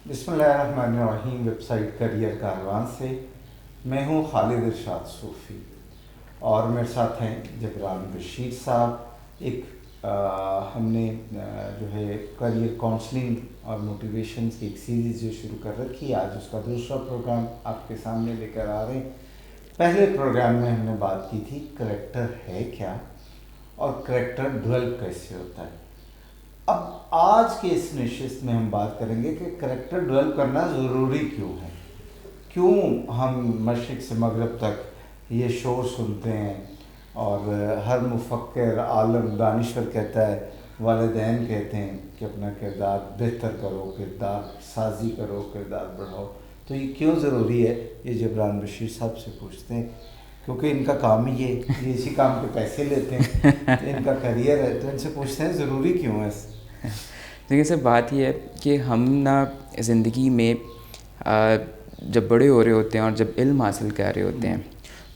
بسم اللہ الرحمن الرحیم۔ ویب سائٹ کریئر کاروان سے میں ہوں خالد ارشاد صوفی، اور میرے ساتھ ہیں جبران بشیر صاحب۔ ہم نے جو ہے کریئر کاؤنسلنگ اور موٹیویشن کی ایک سیریز جو شروع کر رکھی ہے، آج اس کا دوسرا پروگرام آپ کے سامنے لے کر آ رہے ہیں۔ پہلے پروگرام میں ہم نے بات کی تھی کریکٹر ہے کیا اور کریکٹر ڈیولپ کیسے ہوتا ہے۔ اب آج کے اس نشست میں ہم بات کریں گے کہ کریکٹر ڈیولپ کرنا ضروری کیوں ہے، کیوں ہم مشرق سے مغرب تک یہ شور سنتے ہیں، اور ہر مفکر عالم دانشور کہتا ہے، والدین کہتے ہیں کہ اپنا کردار بہتر کرو، کردار سازی کرو، کردار بڑھاؤ۔ تو یہ کیوں ضروری ہے، یہ جبران بشیر صاحب سے پوچھتے ہیں، کیونکہ ان کا کام ہی یہ اسی کام کے پیسے لیتے ہیں، تو ان کا کریئر ہے، تو ان سے پوچھتے ہیں ضروری کیوں ہے۔ دیکھیے سر، بات یہ ہے کہ ہم نا زندگی میں جب بڑے ہو رہے ہوتے ہیں اور جب علم حاصل کر رہے ہوتے ہیں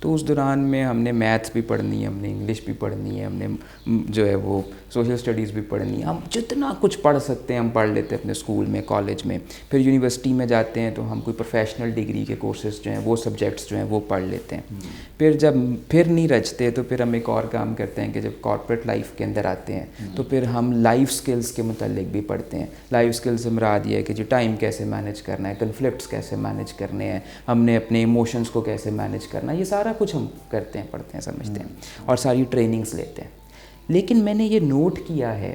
تو اس دوران میں ہم نے میتھس بھی پڑھنی ہے، ہم نے انگلش بھی پڑھنی ہے، ہم نے جو ہے وہ سوشل اسٹڈیز بھی پڑھنی ہے، ہم جتنا کچھ پڑھ سکتے ہیں ہم پڑھ لیتے ہیں اپنے اسکول میں، کالج میں۔ پھر یونیورسٹی میں جاتے ہیں تو ہم کوئی پروفیشنل ڈگری کے کورسز جو ہیں وہ سبجیکٹس جو ہیں وہ پڑھ لیتے ہیں۔ پھر نہیں رچتے تو پھر ہم ایک اور کام کرتے ہیں کہ جب کارپوریٹ لائف کے اندر آتے ہیں تو پھر ہم لائف سکلز کے متعلق بھی پڑھتے ہیں۔ لائف سکلز سے مراد یہ ہے کہ جی ٹائم کیسے مینیج کرنا ہے، کنفلکٹس کیسے مینیج کرنے ہیں، ہم نے اپنے ایموشنز کو کیسے مینیج کرنا ہے، یہ سارا کچھ ہم کرتے ہیں، پڑھتے ہیں، سمجھتے ہیں اور ساری ٹریننگز لیتے ہیں۔ لیکن میں نے یہ نوٹ کیا ہے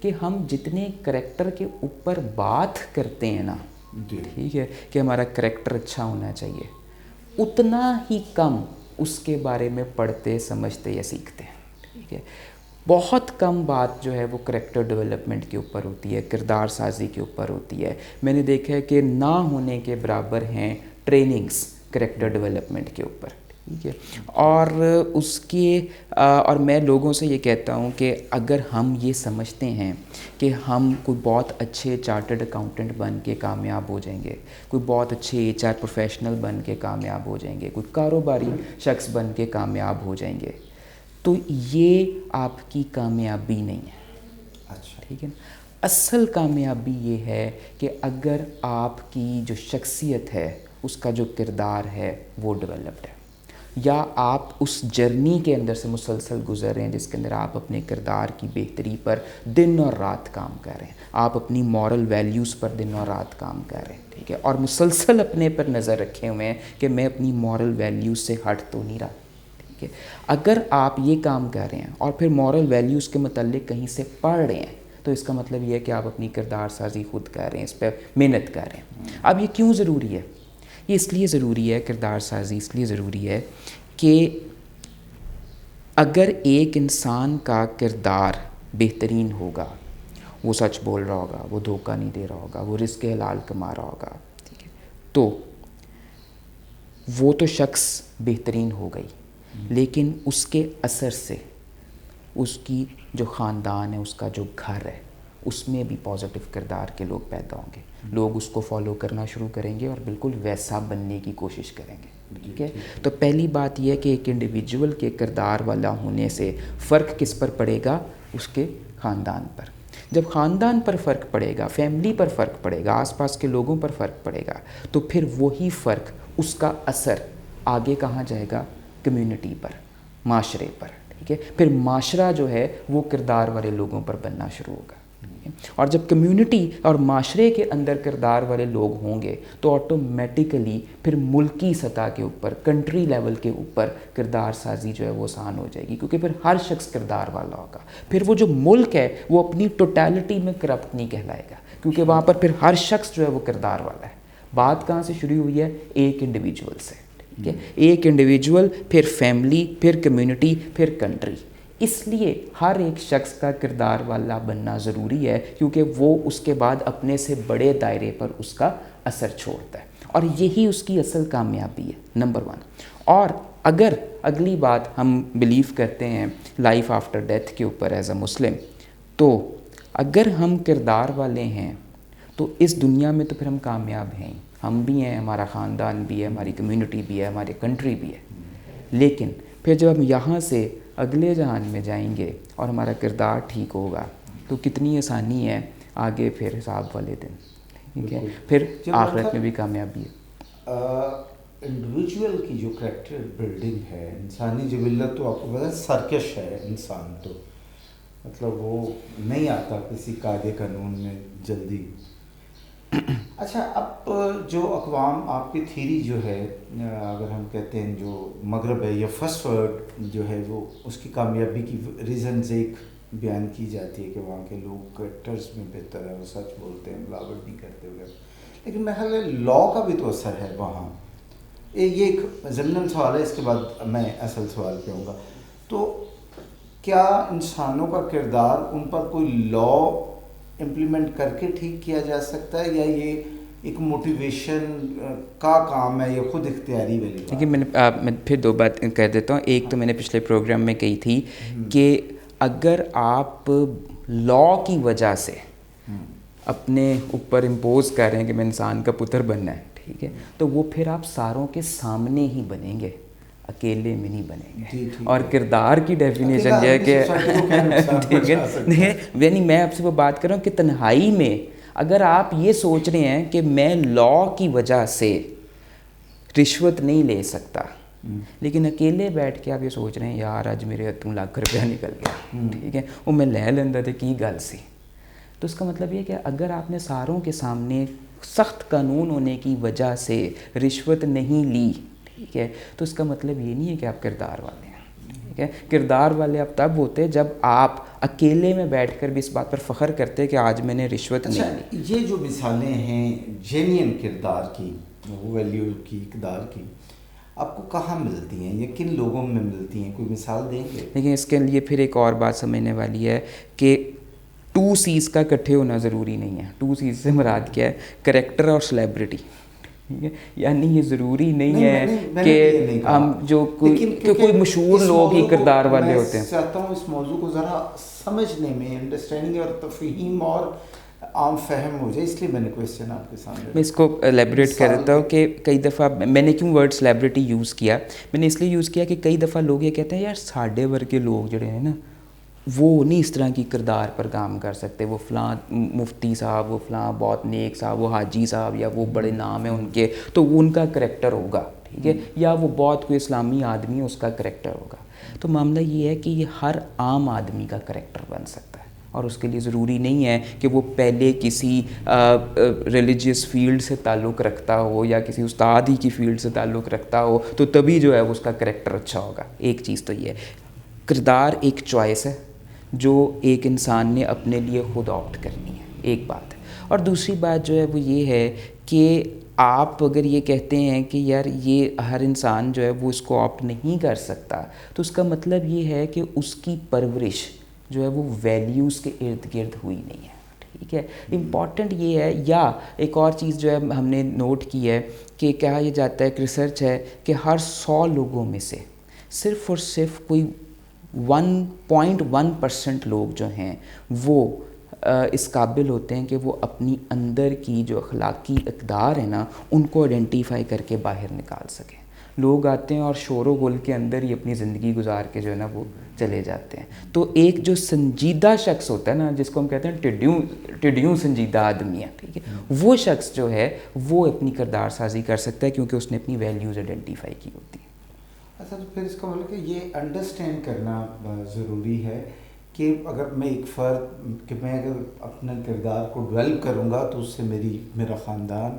کہ ہم جتنے کریکٹر کے اوپر بات کرتے ہیں نا، ٹھیک ہے، کہ ہمارا کریکٹر اچھا ہونا چاہیے، اتنا ہی کم اس کے بارے میں پڑھتے، سمجھتے یا سیکھتے ہیں، ٹھیک ہے۔ بہت کم بات جو ہے وہ کریکٹر ڈیولپمنٹ کے اوپر ہوتی ہے، کردار سازی کے اوپر ہوتی ہے۔ میں نے دیکھا ہے کہ نہ ہونے کے برابر ہیں ٹریننگز کریکٹر ڈیولپمنٹ کے اوپر، ٹھیک ہے۔ اور اور میں لوگوں سے یہ کہتا ہوں کہ اگر ہم یہ سمجھتے ہیں کہ ہم کوئی بہت اچھے چارٹرڈ اکاؤنٹنٹ بن کے کامیاب ہو جائیں گے، کوئی بہت اچھے HR پروفیشنل بن کے کامیاب ہو جائیں گے، کوئی کاروباری شخص بن کے کامیاب ہو جائیں گے، تو یہ آپ کی کامیابی نہیں ہے، اچھا، ٹھیک ہے نا۔ اصل کامیابی یہ ہے کہ اگر آپ کی جو شخصیت ہے، اس کا جو کردار ہے وہ ڈیولپڈ ہے، یا آپ اس جرنی کے اندر سے مسلسل گزر رہے ہیں جس کے اندر آپ اپنے کردار کی بہتری پر دن اور رات کام کر رہے ہیں، آپ اپنی مورل ویلیوز پر دن اور رات کام کر رہے ہیں، ٹھیک ہے، اور مسلسل اپنے پر نظر رکھے ہوئے ہیں کہ میں اپنی مورل ویلیوز سے ہٹ تو نہیں رہا، ٹھیک ہے۔ اگر آپ یہ کام کر رہے ہیں اور پھر مورل ویلیوز کے متعلق کہیں سے پڑھ رہے ہیں تو اس کا مطلب یہ ہے کہ آپ اپنی کردار سازی خود کر رہے ہیں، اس پہ محنت کر رہے ہیں۔ اب یہ کیوں ضروری ہے؟ یہ اس لیے ضروری ہے، کردار سازی اس لیے ضروری ہے کہ اگر ایک انسان کا کردار بہترین ہوگا، وہ سچ بول رہا ہوگا، وہ دھوکہ نہیں دے رہا ہوگا، وہ رزق حلال کما رہا ہوگا، ٹھیک ہے، تو وہ تو شخص بہترین ہو گئی، لیکن اس کے اثر سے اس کی جو خاندان ہے، اس کا جو گھر ہے، اس میں بھی پازیٹیو کردار کے لوگ پیدا ہوں گے، لوگ اس کو فالو کرنا شروع کریں گے اور بالکل ویسا بننے کی کوشش کریں گے، ٹھیک ہے۔ تو پہلی بات یہ ہے کہ ایک انڈیویجول کے کردار والا ہونے سے فرق کس پر پڑے گا؟ اس کے خاندان پر۔ جب خاندان پر فرق پڑے گا، فیملی پر فرق پڑے گا، آس پاس کے لوگوں پر فرق پڑے گا، تو پھر وہی فرق، اس کا اثر آگے کہاں جائے گا؟ کمیونٹی پر، معاشرے پر، ٹھیک ہے۔ پھر معاشرہ جو ہے وہ کردار والے لوگوں پر بننا شروع ہوگا، اور جب کمیونٹی اور معاشرے کے اندر کردار والے لوگ ہوں گے تو آٹومیٹیکلی پھر ملکی سطح کے اوپر، کنٹری لیول کے اوپر کردار سازی جو ہے وہ آسان ہو جائے گی، کیونکہ پھر ہر شخص کردار والا ہوگا۔ پھر وہ جو ملک ہے وہ اپنی ٹوٹیلٹی میں کرپٹ نہیں کہلائے گا، کیونکہ وہاں پر پھر ہر شخص جو ہے وہ کردار والا ہے۔ بات کہاں سے شروع ہوئی ہے؟ ایک انڈیویجول سے، ٹھیک ہے، ایک انڈیویجول، پھر فیملی، پھر کمیونٹی، پھر کنٹری۔ اس لیے ہر ایک شخص کا کردار والا بننا ضروری ہے، کیونکہ وہ اس کے بعد اپنے سے بڑے دائرے پر اس کا اثر چھوڑتا ہے، اور یہی اس کی اصل کامیابی ہے، نمبر 1۔ اور اگر اگلی بات ہم بلیو کرتے ہیں لائف آفٹر ڈیتھ کے اوپر ایز اے مسلم، تو اگر ہم کردار والے ہیں تو اس دنیا میں تو پھر ہم کامیاب ہیں، ہم بھی ہیں، ہمارا خاندان بھی ہے، ہماری کمیونٹی بھی ہے، ہماری کنٹری بھی ہے۔ لیکن پھر جب ہم یہاں سے اگلے جہان میں جائیں گے اور ہمارا کردار ٹھیک ہوگا تو کتنی آسانی ہے آگے پھر حساب والے دن، ٹھیک ہے، پھر آخرت میں بھی کامیابی ہے۔ انڈیویجول کی جو کریکٹر بلڈنگ ہے، انسانی جبلت تو آپ کو پتا ہے سرکش ہے انسان، تو مطلب وہ نہیں آتا کسی قاعدے قانون میں جلدی۔ اچھا، اب جو اقوام آپ کی تھیری جو ہے، اگر ہم کہتے ہیں جو مغرب ہے یا فرسٹ ورلڈ جو ہے، وہ اس کی کامیابی کی ریزنز ایک بیان کی جاتی ہے کہ وہاں کے لوگ کریکٹرز میں بہتر ہے، وہ سچ بولتے ہیں، ملاوٹ نہیں کرتے وغیرہ، لیکن میرا خیال ہے لا کا بھی تو اثر ہے وہاں۔ یہ ایک ضمن سوال ہے، اس کے بعد میں اصل سوال پہ آؤں گا۔ تو کیا انسانوں کا کردار ان پر کوئی لا امپلیمنٹ کر کے ٹھیک کیا جا سکتا ہے، یا یہ ایک موٹیویشن کا کام ہے، یہ خود اختیاری والی بات؟ دیکھیے، میں پھر دو بات کہہ دیتا ہوں۔ ایک تو میں نے پچھلے پروگرام میں کہی تھی کہ اگر آپ لا کی وجہ سے اپنے اوپر امپوز کر رہے ہیں کہ میں انسان کا پتر بننا ہے، ٹھیک ہے، تو وہ پھر آپ ساروں کے سامنے ہی بنیں گے، اکیلے میں نہیں بنیں گے۔ اور کردار کی ڈیفینیشن یہ ہے کہ ٹھیک ہے، یعنی میں آپ سے وہ بات کر رہا ہوں کہ تنہائی میں اگر آپ یہ سوچ رہے ہیں کہ میں لا کی وجہ سے رشوت نہیں لے سکتا، لیکن اکیلے بیٹھ کے آپ یہ سوچ رہے ہیں یار اج میرے ہاتھوں لاکھ روپیہ نکل گیا، ٹھیک ہے، وہ میں لے لیندہ تھے کی گل سی، تو اس کا مطلب یہ کہ اگر آپ نے ساروں کے سامنے سخت قانون ہونے کی وجہ سے رشوت نہیں لی، ٹھیک ہے، تو اس کا مطلب یہ نہیں ہے کہ آپ کردار والے ہیں، ٹھیک ہے۔ کردار والے اب تب ہوتے جب آپ اکیلے میں بیٹھ کر بھی اس بات پر فخر کرتے کہ آج میں نے رشوت نہیں لی۔ یہ جو مثالیں ہیں جینین کردار کی، ویلیو کی، اقدار کی، آپ کو کہاں ملتی ہیں یا کن لوگوں میں ملتی ہیں؟ کوئی مثال دیں گے؟ لیکن اس کے لیے پھر ایک اور بات سمجھنے والی ہے کہ 2 C's کا اکٹھے ہونا ضروری نہیں ہے۔ 2 C's سے مراد کیا ہے؟ کریکٹر اور سیلیبریٹی، ٹھیک ہے، یعنی یہ ضروری نہیں ہے کہ ہم جو کوئی مشہور لوگ ہی کردار والے ہوتے ہیں۔ میں چاہتا ہوں اس موضوع کو ذرا سمجھنے میں، انڈرسٹینڈنگ اور تفہیم اور عام فہم ہو جائے، اس لیے میں نے کویسچن آپ کے سامنے، میں اس کو ایلیبریٹ کر دیتا ہوں کہ کئی دفعہ میں نے کیوں ورڈ سیلیبریٹی یوز کیا، میں نے اس لیے یوز کیا کہ کئی دفعہ لوگ یہ کہتے ہیں یار ساڈے ورگے لوگ جڑے ہیں نا وہ نہیں اس طرح کی کردار پر کام کر سکتے، وہ فلاں مفتی صاحب، وہ فلاں بہت نیک صاحب، وہ حاجی صاحب، یا وہ بڑے نام ہیں ان کے، تو وہ ان کا کریکٹر ہوگا، ٹھیک ہے، یا وہ بہت کوئی اسلامی آدمی ہے اس کا کریکٹر ہوگا۔ تو معاملہ یہ ہے کہ یہ ہر عام آدمی کا کریکٹر بن سکتا ہے، اور اس کے لیے ضروری نہیں ہے کہ وہ پہلے کسی ریلیجیس فیلڈ سے تعلق رکھتا ہو یا کسی استاد ہی کی فیلڈ سے تعلق رکھتا ہو تو تبھی جو ہے اس کا کریکٹر اچھا ہوگا۔ ایک چیز تو یہ ہے، کردار ایک چوائس ہے جو ایک انسان نے اپنے لیے خود آپٹ کرنی ہے، ایک بات ہے۔ اور دوسری بات جو ہے وہ یہ ہے کہ آپ اگر یہ کہتے ہیں کہ یار یہ ہر انسان جو ہے وہ اس کو آپٹ نہیں کر سکتا، تو اس کا مطلب یہ ہے کہ اس کی پرورش جو ہے وہ ویلیوز کے ارد گرد ہوئی نہیں ہے، ٹھیک ہے۔ امپورٹنٹ یہ ہے، یا ایک اور چیز جو ہے ہم نے نوٹ کی ہے کہ کہا یہ جاتا ہے، ایک ریسرچ ہے کہ ہر 100 لوگوں میں سے صرف اور صرف کوئی 1.1% لوگ جو ہیں وہ اس قابل ہوتے ہیں کہ وہ اپنی اندر کی جو اخلاقی اقدار ہیں نا ان کو آئیڈینٹیفائی کر کے باہر نکال سکیں۔ لوگ آتے ہیں اور شور و غل کے اندر ہی اپنی زندگی گزار کے جو ہے نا وہ چلے جاتے ہیں۔ تو ایک جو سنجیدہ شخص ہوتا ہے نا، جس کو ہم کہتے ہیں ٹڈیوں سنجیدہ آدمی ہے، ٹھیک ہے، وہ شخص جو ہے وہ اپنی کردار سازی کر سکتا ہے کیونکہ اس نے اپنی ویلیوز آئیڈینٹیفائی کی ہوتی ہیں۔ اچھا، تو پھر اس کا مطلب کہ یہ انڈرسٹینڈ کرنا ضروری ہے کہ اگر میں ایک فرد کہ میں اگر اپنا کردار کو ڈیولپ کروں گا تو اس سے میرا خاندان،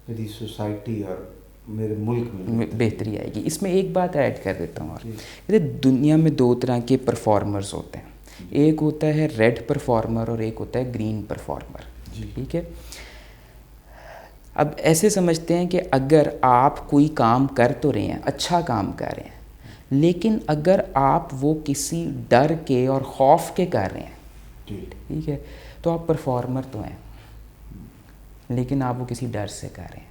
میری سوسائٹی اور میرے ملک میں بہتری آئے گی۔ اس میں ایک بات ایڈ کر دیتا ہوں، اور دنیا میں 2 طرح کے پرفارمرز ہوتے ہیں، ایک ہوتا ہے ریڈ پرفارمر اور ایک ہوتا ہے گرین پرفارمر، ٹھیک ہے۔ اب ایسے سمجھتے ہیں کہ اگر آپ کوئی کام کر تو رہے ہیں، اچھا کام کر رہے ہیں، لیکن اگر آپ وہ کسی ڈر کے اور خوف کے کر رہے ہیں، ٹھیک ہے، تو آپ پرفارمر تو ہیں لیکن آپ وہ کسی ڈر سے کر رہے ہیں۔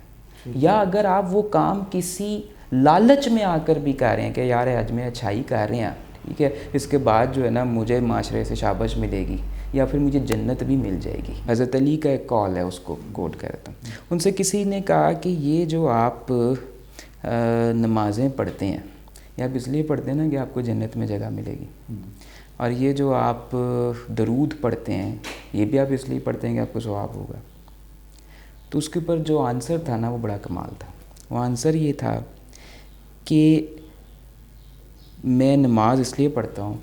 یا اگر آپ وہ کام کسی لالچ میں آ کر بھی کر رہے ہیں کہ یار آج میں اچھائی کر رہے ہیں، ٹھیک ہے، اس کے بعد جو ہے نا مجھے معاشرے سے شاباش ملے گی یا پھر مجھے جنت بھی مل جائے گی۔ حضرت علی کا ایک کال ہے، اس کو کوٹ کرتا ہوں، ان سے کسی نے کہا کہ یہ جو آپ نمازیں پڑھتے ہیں یہ آپ اس لیے پڑھتے ہیں نا کہ آپ کو جنت میں جگہ ملے گی، اور یہ جو آپ درود پڑھتے ہیں یہ بھی آپ اس لیے پڑھتے ہیں کہ آپ کو ثواب ہوگا۔ تو اس کے اوپر جو آنسر تھا نا وہ بڑا کمال تھا. وہ آنسر یہ تھا کہ میں نماز اس لیے پڑھتا ہوں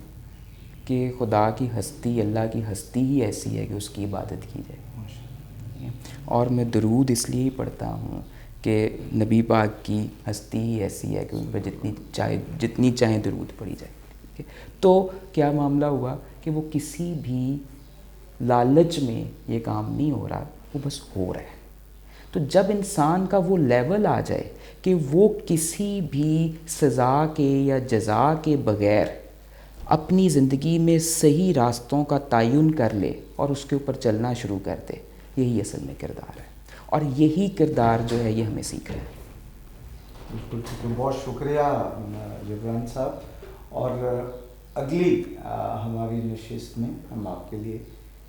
کہ خدا کی ہستی، اللہ کی ہستی ہی ایسی ہے کہ اس کی عبادت کی جائے. اور میں درود اس لیے ہی پڑھتا ہوں کہ نبی پاک کی ہستی ہی ایسی ہے کہ ان پر جتنی چاہیں درود پڑھی جائے. تو کیا معاملہ ہوا کہ وہ کسی بھی لالچ میں یہ کام نہیں ہو رہا، وہ بس ہو رہا ہے. تو جب انسان کا وہ لیول آ جائے کہ وہ کسی بھی سزا کے یا جزا کے بغیر اپنی زندگی میں صحیح راستوں کا تعین کر لے اور اس کے اوپر چلنا شروع کر دے، یہی اصل میں کردار ہے. اور یہی کردار جو ہے یہ ہمیں سیکھنا ہے. بالکل، بہت شکریہ جبران صاحب. اور اگلی ہماری نشست میں ہم آپ کے لیے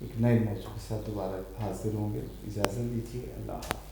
ایک نئے موضوع کے ساتھ دوبارہ حاضر ہوں گے. اجازت دیجیے. اللہ حافظ.